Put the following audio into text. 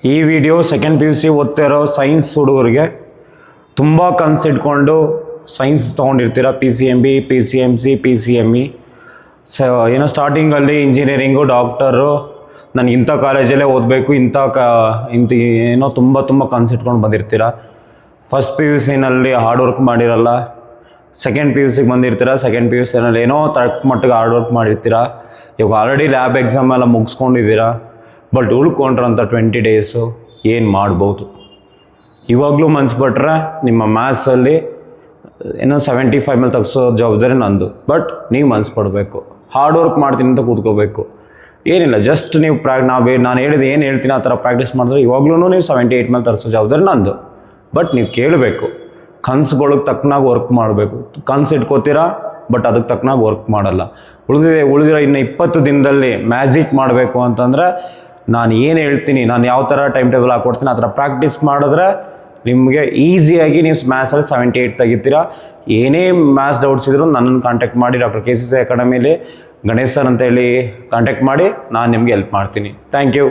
ಈ video second P U C ಓದ್ತಿರೋ science ಹುಡುಗರಿಗೆ ತುಂಬ ಕನಸಿಟ್ಕೊಂಡು ಸೈನ್ಸ್ ತೊಗೊಂಡಿರ್ತೀರ, PCMB, PCMC, PCME. ಏನೋ ಸ್ಟಾರ್ಟಿಂಗಲ್ಲಿ ಇಂಜಿನಿಯರಿಂಗು, ಡಾಕ್ಟರು, ನಾನು ಇಂಥ ಕಾಲೇಜಲ್ಲೇ ಓದಬೇಕು, ಇಂಥ ಏನೋ ತುಂಬ ಕನಸಿಟ್ಕೊಂಡು ಬಂದಿರ್ತೀರ. ಫಸ್ಟ್ ಪಿ ಯು ಸಿನಲ್ಲಿ ಹಾರ್ಡ್ ವರ್ಕ್ ಮಾಡಿರಲ್ಲ, ಸೆಕೆಂಡ್ ಪಿ ಯು ಸಿಗೆ ಬಂದಿರ್ತೀರ, ಸೆಕೆಂಡ್ ಪಿ ಯು ಸಿನಲ್ಲಿ ಏನೋ ತಕ್ಕ ಮಟ್ಟಿಗೆ ಹಾರ್ಡ್ ವರ್ಕ್ ಮಾಡಿರ್ತೀರ. ಇವಾಗ ಆಲ್ರೆಡಿ ಲ್ಯಾಬ್ ಎಕ್ಸಾಮ್ ಎಲ್ಲ ಮುಗಿಸ್ಕೊಂಡಿದ್ದೀರ, ಬಟ್ ಉಳ್ಕೊಂಡ್ರಂಥ 20 ಡೇಸು ಏನು ಮಾಡ್ಬೋದು? ಇವಾಗಲೂ ಮನ್ಸು ಬಿಟ್ರೆ ನಿಮ್ಮ ಮ್ಯಾಥ್ಸಲ್ಲಿ ಏನೋ 75 ಮೇಲೆ ತೆಗ್ಸೋ ಜವಾಬ್ದಾರಿ ನಂದು. ಬಟ್ ನೀವು ಮನ್ಸು ಪಡಬೇಕು, ಹಾರ್ಡ್ ವರ್ಕ್ ಮಾಡ್ತೀನಿ ಅಂತ ಕೂತ್ಕೋಬೇಕು. ಏನಿಲ್ಲ, ಜಸ್ಟ್ ನೀವು ನಾನು ಹೇಳಿದ ಏನು ಹೇಳ್ತೀನಿ ಆ ಥರ ಪ್ರಾಕ್ಟೀಸ್ ಮಾಡಿದ್ರೆ ಇವಾಗಲೂ ನೀವು 78 ಮೇಲೆ ತರಿಸೋ ಜವಾಬ್ದಾರಿ ನಂದು. ಬಟ್ ನೀವು ಕೇಳಬೇಕು, ಕನಸುಗಳಿಗೆ ತಕ್ಕನಾಗಿ ವರ್ಕ್ ಮಾಡಬೇಕು. ಕನಸು ಇಟ್ಕೋತೀರಾ, ಬಟ್ ಅದಕ್ಕೆ ತಕ್ಕನಾಗಿ ವರ್ಕ್ ಮಾಡಲ್ಲ. ಉಳಿದಿರೋ ಇನ್ನು 20 ದಿನದಲ್ಲಿ ಮ್ಯಾಜಿಕ್ ಮಾಡಬೇಕು ಅಂತಂದರೆ ನಾನು ಏನು ಹೇಳ್ತೀನಿ, ನಾನು ಯಾವ ಥರ ಟೈಮ್ ಟೇಬಲ್ ಹಾಕ್ಕೊಡ್ತೀನಿ ಆ ಥರ ಪ್ರಾಕ್ಟೀಸ್ ಮಾಡಿದ್ರೆ ನಿಮಗೆ ಈಸಿಯಾಗಿ ನೀವು ಮ್ಯಾಥ್ಸಲ್ಲಿ 78 ತೆಗಿತೀರಾ. ಏನೇ ಮ್ಯಾಥ್ಸ್ ಡೌಟ್ಸ್ ಇದ್ದರೂ ನನ್ನನ್ನು ಕಾಂಟ್ಯಾಕ್ಟ್ ಮಾಡಿ, ಡಾಕ್ಟರ್ KCC ಅಕಾಡೆಮಿಲಿ ಗಣೇಶ್ ಸರ್ ಅಂತೇಳಿ ಕಾಂಟ್ಯಾಕ್ಟ್ ಮಾಡಿ, ನಾನು ನಿಮಗೆ ಹೆಲ್ಪ್ ಮಾಡ್ತೀನಿ. Thank you.